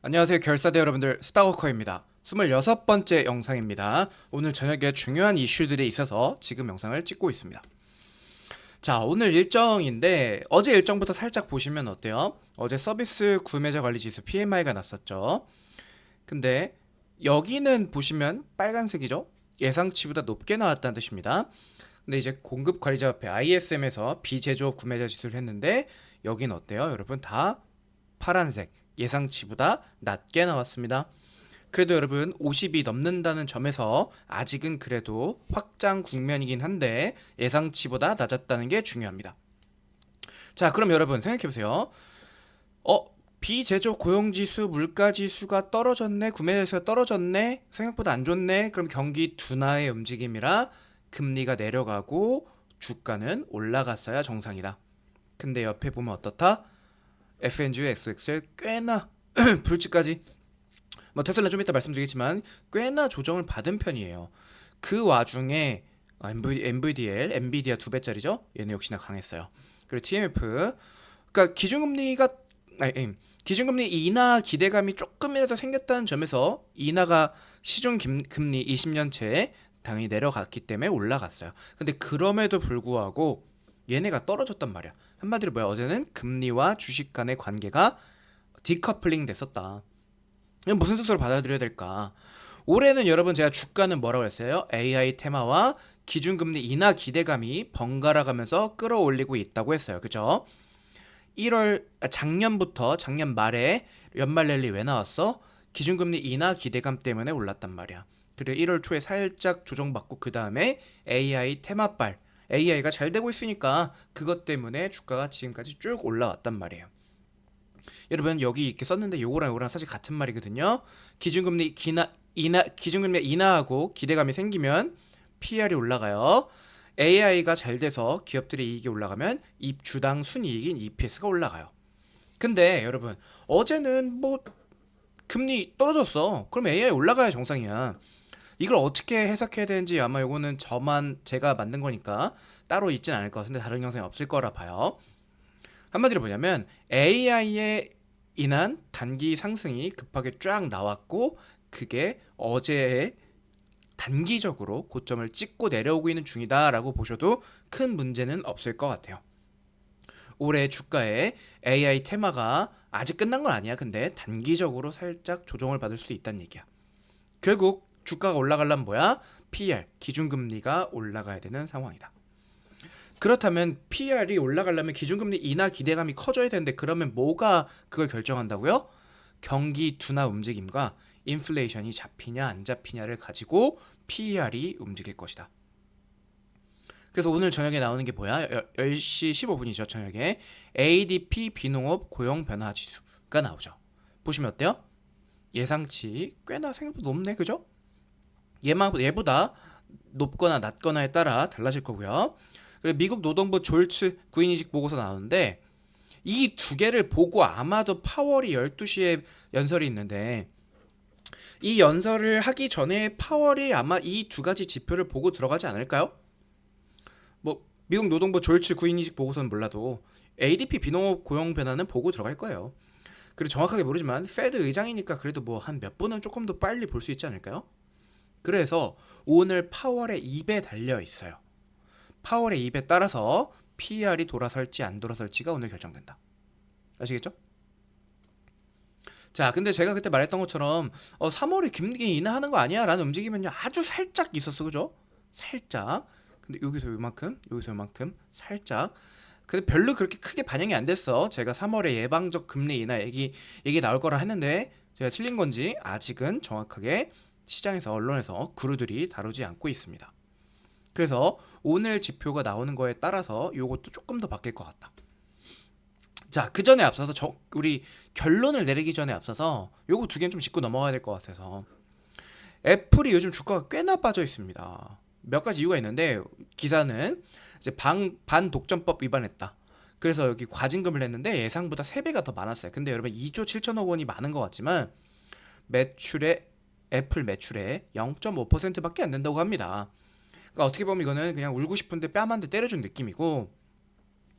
안녕하세요 결사대 여러분들, 스타워커입니다. 26번째 영상입니다. 오늘 저녁에 중요한 이슈들이 있어서 지금 영상을 찍고 있습니다. 자, 오늘 일정인데 어제 일정부터 살짝 보시면 어때요? 어제 서비스 구매자 관리 지수 PMI가 났었죠. 근데 여기는 보시면 빨간색이죠? 예상치보다 높게 나왔다는 뜻입니다. 근데 이제 공급 관리자 협회 ISM에서 비제조업 구매자 지수를 했는데 여긴 어때요? 여러분 다 파란색, 예상치보다 낮게 나왔습니다. 그래도 여러분 50이 넘는다는 점에서 아직은 그래도 확장 국면이긴 한데 예상치보다 낮았다는 게 중요합니다. 자, 그럼 여러분 생각해보세요. 어? 비제조 고용지수, 물가지수가 떨어졌네, 구매자수가 떨어졌네, 생각보다 안 좋네. 그럼 경기 둔화의 움직임이라 금리가 내려가고 주가는 올라갔어야 정상이다. 근데 옆에 보면 어떻다? FNG, XXL 꽤나 불치까지, 뭐 테슬라 좀 이따 말씀드리겠지만 꽤나 조정을 받은 편이에요. 그 와중에 NVDL, 엔비디아 두 배짜리죠. 얘는 역시나 강했어요. 그리고 TMF, 그러니까 기준금리 인하 기대감이 조금이라도 생겼다는 점에서 인하가 시중 금리 20년채에 당연히 내려갔기 때문에 올라갔어요. 근데 그럼에도 불구하고 얘네가 떨어졌단 말이야. 한마디로 뭐야? 어제는 금리와 주식 간의 관계가 디커플링 됐었다. 이건 무슨 뜻으로 받아들여야 될까? 올해는 여러분 제가 주가는 뭐라고 했어요? AI 테마와 기준금리 인하 기대감이 번갈아 가면서 끌어올리고 있다고 했어요. 그죠? 작년부터 작년 말에 연말 랠리 왜 나왔어? 기준금리 인하 기대감 때문에 올랐단 말이야. 그리고 1월 초에 살짝 조정받고 그 다음에 AI 테마발, AI가 잘 되고 있으니까 그것 때문에 주가가 지금까지 쭉 올라왔단 말이에요. 여러분 여기 이렇게 썼는데 요거랑 사실 같은 말이거든요. 기준금리 인하하고 기대감이 생기면 PR이 올라가요. AI가 잘 돼서 기업들의 이익이 올라가면 주당 순이익인 EPS가 올라가요. 근데 여러분 어제는 뭐 금리 떨어졌어. 그럼 AI 올라가야 정상이야. 이걸 어떻게 해석해야 되는지 아마 요거는 제가 만든 거니까 따로 있진 않을 것 같은데 다른 영상이 없을 거라 봐요. 한마디로 뭐냐면 AI에 인한 단기 상승이 급하게 쫙 나왔고 그게 어제에 단기적으로 고점을 찍고 내려오고 있는 중이다라고 보셔도 큰 문제는 없을 것 같아요. 올해 주가에 AI 테마가 아직 끝난 건 아니야. 근데 단기적으로 살짝 조정을 받을 수 있다는 얘기야. 결국 주가가 올라가려면 뭐야? PR, 기준금리가 올라가야 되는 상황이다. 그렇다면 PR이 올라가려면 기준금리 인하 기대감이 커져야 되는데 그러면 뭐가 그걸 결정한다고요? 경기 둔화 움직임과 인플레이션이 잡히냐 안 잡히냐를 가지고 PER이 움직일 것이다. 그래서 오늘 저녁에 나오는 게 뭐야? 10시 15분이죠 저녁에. ADP 비농업 고용 변화 지수가 나오죠. 보시면 어때요? 예상치 꽤나 생각보다 높네, 그죠? 얘보다 높거나 낮거나에 따라 달라질 거고요. 그리고 미국 노동부 졸츠 구인이직 보고서 나오는데 이 두 개를 보고 아마도 파월이 12시에 연설이 있는데 이 연설을 하기 전에 파월이 아마 이 두 가지 지표를 보고 들어가지 않을까요? 뭐 미국 노동부 졸츠 구인이직 보고서는 몰라도 ADP 비농업 고용 변화는 보고 들어갈 거예요. 그리고 정확하게 모르지만 페드 의장이니까 그래도 뭐 한 몇 분은 조금 더 빨리 볼 수 있지 않을까요? 그래서 오늘 파월의 입에 달려 있어요. 파월의 입에 따라서 PER이 돌아설지 안 돌아설지가 오늘 결정된다. 아시겠죠? 자, 근데 제가 그때 말했던 것처럼 3월에 김기 인하하는 거 아니야? 라는 움직임은요 아주 살짝 있었어, 그죠? 살짝. 근데 여기서 요만큼, 여기서 요만큼 살짝. 근데 별로 그렇게 크게 반영이 안 됐어. 제가 3월에 예방적 금리 인하 얘기 나올 거라 했는데 제가 틀린 건지 아직은 정확하게 시장에서 언론에서 구루들이 다루지 않고 있습니다. 그래서 오늘 지표가 나오는 거에 따라서 요것도 조금 더 바뀔 것 같다. 자, 그 전에 앞서서 우리 결론을 내리기 전에 앞서서 요거 두 개는 좀 짚고 넘어가야 될 것 같아서 애플이 요즘 주가가 꽤나 빠져 있습니다. 몇 가지 이유가 있는데 기사는 이제 반독점법 위반했다. 그래서 여기 과징금을 냈는데 예상보다 3배가 더 많았어요. 근데 여러분 2조 7천억 원이 많은 것 같지만 매출에 애플 매출의 0.5%밖에 안 된다고 합니다. 그러니까 어떻게 보면 이거는 그냥 울고 싶은데 뺨 한 대 때려준 느낌이고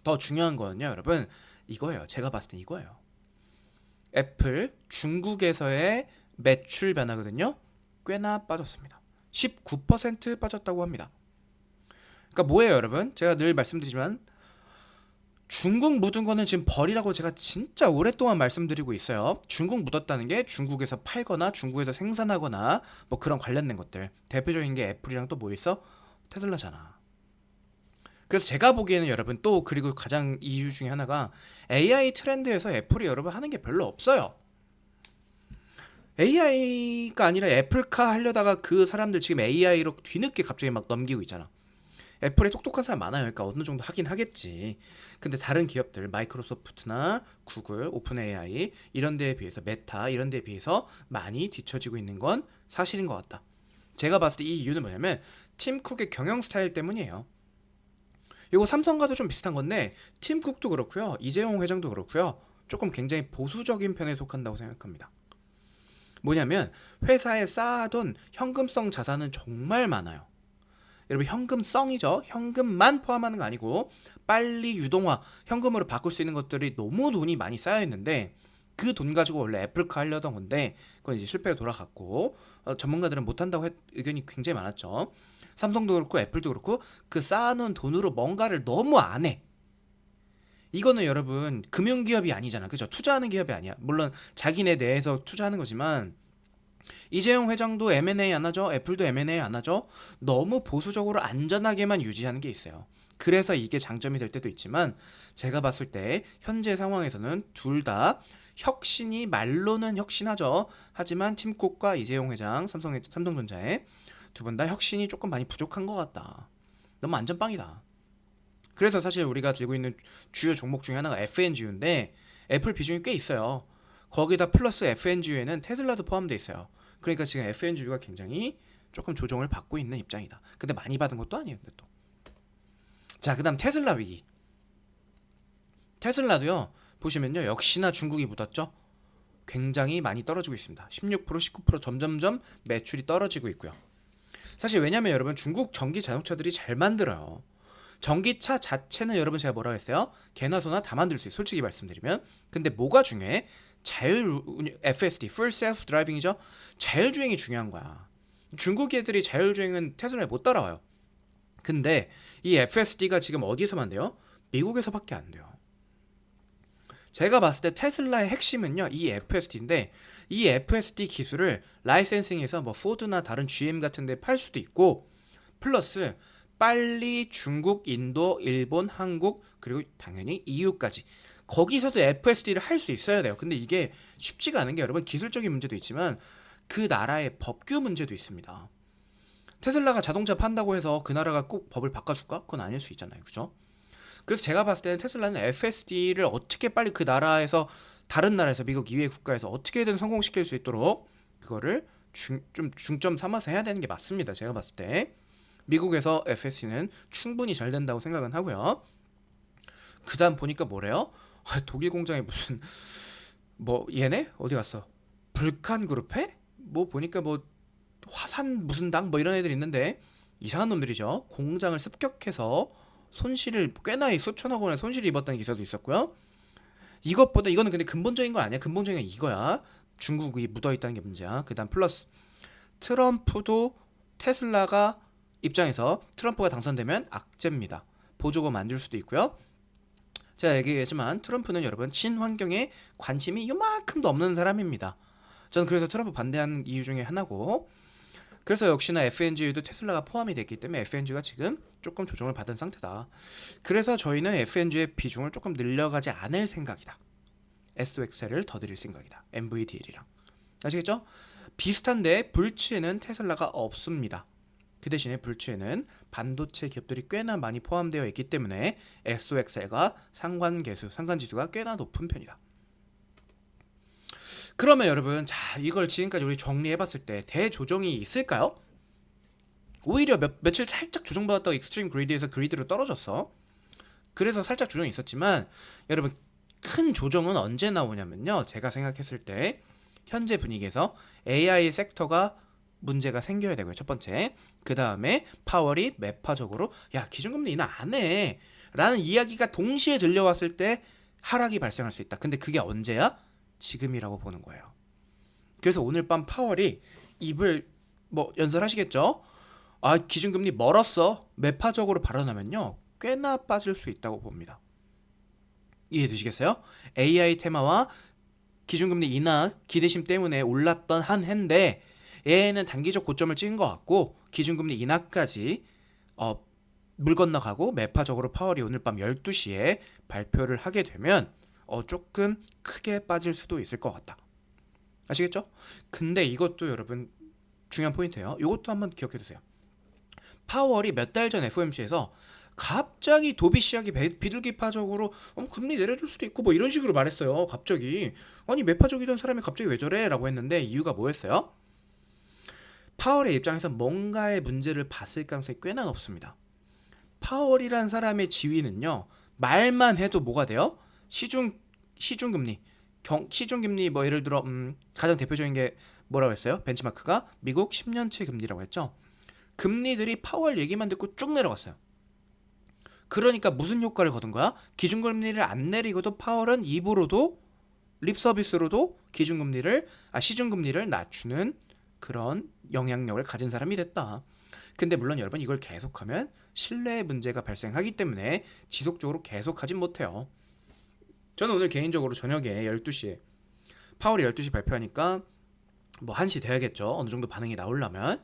더 중요한 거는요, 여러분 이거예요. 제가 봤을 때 이거예요. 애플 중국에서의 매출 변화거든요. 꽤나 빠졌습니다. 19% 빠졌다고 합니다. 그러니까 뭐예요, 여러분? 제가 늘 말씀드리지만 중국 묻은 거는 지금 버리라고 제가 진짜 오랫동안 말씀드리고 있어요. 중국 묻었다는 게 중국에서 팔거나 중국에서 생산하거나 뭐 그런 관련된 것들. 대표적인 게 애플이랑 또 뭐 있어? 테슬라잖아. 그래서 제가 보기에는 여러분 또 그리고 가장 이유 중에 하나가 AI 트렌드에서 애플이 여러분 하는 게 별로 없어요. AI가 아니라 애플카 하려다가 그 사람들 지금 AI로 뒤늦게 갑자기 막 넘기고 있잖아. 애플에 똑똑한 사람 많아요. 그러니까 어느 정도 하긴 하겠지. 근데 다른 기업들, 마이크로소프트나 구글, 오픈 AI 이런 데에 비해서 메타 이런 데에 비해서 많이 뒤처지고 있는 건 사실인 것 같다. 제가 봤을 때 이 이유는 뭐냐면 팀 쿡의 경영 스타일 때문이에요. 이거 삼성과도 좀 비슷한 건데 팀 쿡도 그렇고요. 이재용 회장도 그렇고요. 조금 굉장히 보수적인 편에 속한다고 생각합니다. 뭐냐면 회사에 쌓아둔 현금성 자산은 정말 많아요. 여러분 현금성이죠. 현금만 포함하는 거 아니고 빨리 유동화, 현금으로 바꿀 수 있는 것들이 너무 돈이 많이 쌓여 있는데 그 돈 가지고 원래 애플카 하려던 건데 그건 이제 실패로 돌아갔고 전문가들은 못한다고 의견이 굉장히 많았죠. 삼성도 그렇고 애플도 그렇고 그 쌓아놓은 돈으로 뭔가를 너무 안 해. 이거는 여러분 금융기업이 아니잖아. 그죠? 투자하는 기업이 아니야. 물론 자기네 내에서 투자하는 거지만 이재용 회장도 M&A 안 하죠. 애플도 M&A 안 하죠. 너무 보수적으로 안전하게만 유지하는 게 있어요. 그래서 이게 장점이 될 때도 있지만 제가 봤을 때 현재 상황에서는 둘 다 혁신이 말로는 혁신하죠. 하지만 팀쿡과 이재용 회장 삼성전자의 두 분 다 혁신이 조금 많이 부족한 것 같다. 너무 안전빵이다. 그래서 사실 우리가 들고 있는 주요 종목 중에 하나가 FNGU인데 애플 비중이 꽤 있어요. 거기다 플러스 FNGU에는 테슬라도 포함되어 있어요. 그러니까 지금 FNGU가 굉장히 조금 조정을 받고 있는 입장이다. 근데 많이 받은 것도 아니에요. 근데 또. 자, 그다음 테슬라 위기. 테슬라도요. 보시면요. 역시나 중국이 묻었죠. 굉장히 많이 떨어지고 있습니다. 16%, 19% 점점점 매출이 떨어지고 있고요. 사실 왜냐면 여러분 중국 전기 자동차들이 잘 만들어요. 전기차 자체는 여러분 제가 뭐라고 했어요? 개나 소나 다 만들 수 있어요. 솔직히 말씀드리면. 근데 뭐가 중요해? FSD, Full Self Driving이죠. 자율주행이 중요한 거야. 중국 애들이 자율주행은 테슬라에 못 따라와요. 근데 이 FSD가 지금 어디서만 돼요? 미국에서밖에 안 돼요. 제가 봤을 때 테슬라의 핵심은요 이 FSD인데 이 FSD 기술을 라이센싱해서 뭐 포드나 다른 GM 같은 데 팔 수도 있고 플러스 빨리 중국, 인도, 일본, 한국 그리고 당연히 EU까지 거기서도 FSD를 할 수 있어야 돼요. 근데 이게 쉽지가 않은 게 여러분 기술적인 문제도 있지만 그 나라의 법규 문제도 있습니다. 테슬라가 자동차 판다고 해서 그 나라가 꼭 법을 바꿔줄까? 그건 아닐 수 있잖아요. 그죠? 그래서 제가 봤을 때는 테슬라는 FSD를 어떻게 빨리 그 나라에서 다른 나라에서 미국 이외의 국가에서 어떻게든 성공시킬 수 있도록 그거를 좀 중점 삼아서 해야 되는 게 맞습니다. 제가 봤을 때 미국에서 FSD는 충분히 잘 된다고 생각은 하고요. 그 다음 보니까 뭐래요? 독일 공장에 무슨 뭐 얘네? 어디 갔어? 불칸 그룹에? 뭐 보니까 뭐 화산 무슨 당 뭐 이런 애들 있는데 이상한 놈들이죠. 공장을 습격해서 손실을 꽤나 수천억 원의 손실을 입었다는 기사도 있었고요. 이것보다 이거는 근데 근본적인 건 아니야. 근본적인 건 이거야. 중국이 묻어있다는 게 문제야. 그 다음 플러스 트럼프도 테슬라가 입장에서 트럼프가 당선되면 악재입니다. 보조금 만들 수도 있고요. 제가 얘기했지만 트럼프는 여러분 친환경에 관심이 요만큼도 없는 사람입니다. 저는 그래서 트럼프 반대하는 이유 중에 하나고 그래서 역시나 FNG도 테슬라가 포함이 됐기 때문에 FNG가 지금 조금 조정을 받은 상태다. 그래서 저희는 FNG의 비중을 조금 늘려가지 않을 생각이다. SOXL을 더 드릴 생각이다. MVDL이랑. 아시겠죠? 비슷한데 불치에는 테슬라가 없습니다. 그 대신에 불치에는 반도체 기업들이 꽤나 많이 포함되어 있기 때문에 SOXL과 상관지수가 꽤나 높은 편이다. 그러면 여러분 자 이걸 지금까지 우리 정리해봤을 때 대조정이 있을까요? 오히려 며칠 살짝 조정받았다가 익스트림 그리드에서 그리드로 떨어졌어. 그래서 살짝 조정이 있었지만 여러분 큰 조정은 언제 나오냐면요 제가 생각했을 때 현재 분위기에서 AI 섹터가 문제가 생겨야 되고요. 첫 번째. 그 다음에 파월이 매파적으로 야 기준금리 인하 안 해 라는 이야기가 동시에 들려왔을 때 하락이 발생할 수 있다. 근데 그게 언제야? 지금이라고 보는 거예요. 그래서 오늘 밤 파월이 입을 뭐 연설하시겠죠? 아, 기준금리 멀었어. 매파적으로 발언하면요, 꽤나 빠질 수 있다고 봅니다. 이해되시겠어요? AI 테마와 기준금리 인하 기대심 때문에 올랐던 한 해인데 얘는 단기적 고점을 찍은 것 같고 기준금리 인하까지 물 건너가고 매파적으로 파월이 오늘 밤 12시에 발표를 하게 되면 조금 크게 빠질 수도 있을 것 같다. 아시겠죠? 근데 이것도 여러분 중요한 포인트예요. 이것도 한번 기억해 두세요. 파월이 몇 달 전 FOMC에서 갑자기 도비시하게 비둘기파적으로 금리 내려줄 수도 있고 뭐 이런 식으로 말했어요. 갑자기. 아니 매파적이던 사람이 갑자기 왜 저래? 라고 했는데 이유가 뭐였어요? 파월의 입장에서 뭔가의 문제를 봤을 가능성이 꽤나 높습니다. 파월이란 사람의 지위는요, 말만 해도 뭐가 돼요? 시중금리 시중금리 뭐 예를 들어 가장 대표적인 게 뭐라고 했어요? 벤치마크가 미국 10년치 금리라고 했죠. 금리들이 파월 얘기만 듣고 쭉 내려갔어요. 그러니까 무슨 효과를 거둔 거야? 기준금리를 안 내리고도 파월은 입으로도 립서비스로도 시중금리를 낮추는 그런 영향력을 가진 사람이 됐다. 근데 물론 여러분 이걸 계속하면 신뢰의 문제가 발생하기 때문에 지속적으로 계속하진 못해요. 저는 오늘 개인적으로 저녁에 12시에 파월이 12시 발표하니까 뭐 1시 돼야겠죠. 어느 정도 반응이 나오려면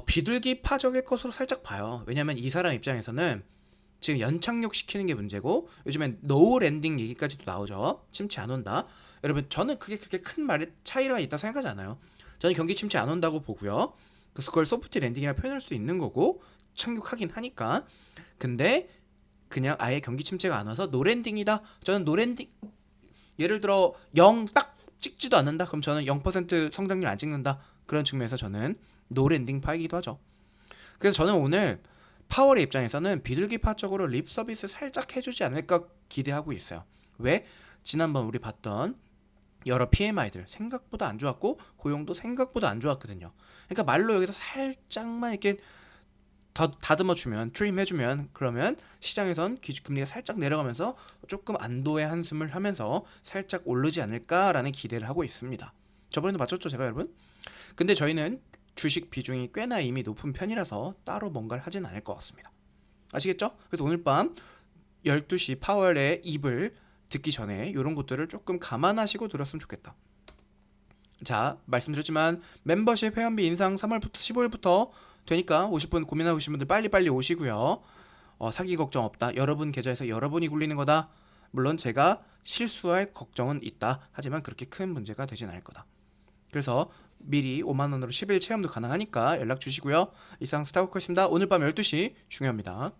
비둘기 파적일 것으로 살짝 봐요. 왜냐면 이 사람 입장에서는 지금 연착륙 시키는 게 문제고 요즘엔 노 랜딩 얘기까지도 나오죠. 침체 안 온다. 여러분 저는 그게 그렇게 큰 말의 차이가 있다 생각하지 않아요. 저는 경기 침체 안 온다고 보고요. 그걸 소프트 랜딩이라 표현할 수도 있는 거고 착륙하긴 하니까. 근데 그냥 아예 경기 침체가 안 와서 노랜딩이다. 저는 노랜딩 예를 들어 0 딱 찍지도 않는다. 그럼 저는 0% 성장률 안 찍는다. 그런 측면에서 저는 노랜딩 파이기도 하죠. 그래서 저는 오늘 파월의 입장에서는 비둘기파적으로 립 서비스 살짝 해주지 않을까 기대하고 있어요. 왜? 지난번 우리 봤던 여러 PMI들 생각보다 안 좋았고 고용도 생각보다 안 좋았거든요. 그러니까 말로 여기서 살짝만 이렇게 다듬어주면 트림 해주면 그러면 시장에선 기준금리가 살짝 내려가면서 조금 안도의 한숨을 하면서 살짝 오르지 않을까라는 기대를 하고 있습니다. 저번에도 맞췄죠 제가 여러분? 근데 저희는 주식 비중이 꽤나 이미 높은 편이라서 따로 뭔가를 하진 않을 것 같습니다. 아시겠죠? 그래서 오늘 밤 12시 파월의 입을 듣기 전에 이런 것들을 조금 감안하시고 들었으면 좋겠다. 자, 말씀드렸지만 멤버십 회원비 인상 3월부터 15일부터 되니까 50분 고민하고 계신 분들 빨리빨리 오시고요. 사기 걱정 없다. 여러분 계좌에서 여러분이 굴리는 거다. 물론 제가 실수할 걱정은 있다. 하지만 그렇게 큰 문제가 되진 않을 거다. 그래서 미리 5만원으로 10일 체험도 가능하니까 연락 주시고요. 이상 스타워커였습니다. 오늘 밤 12시 중요합니다.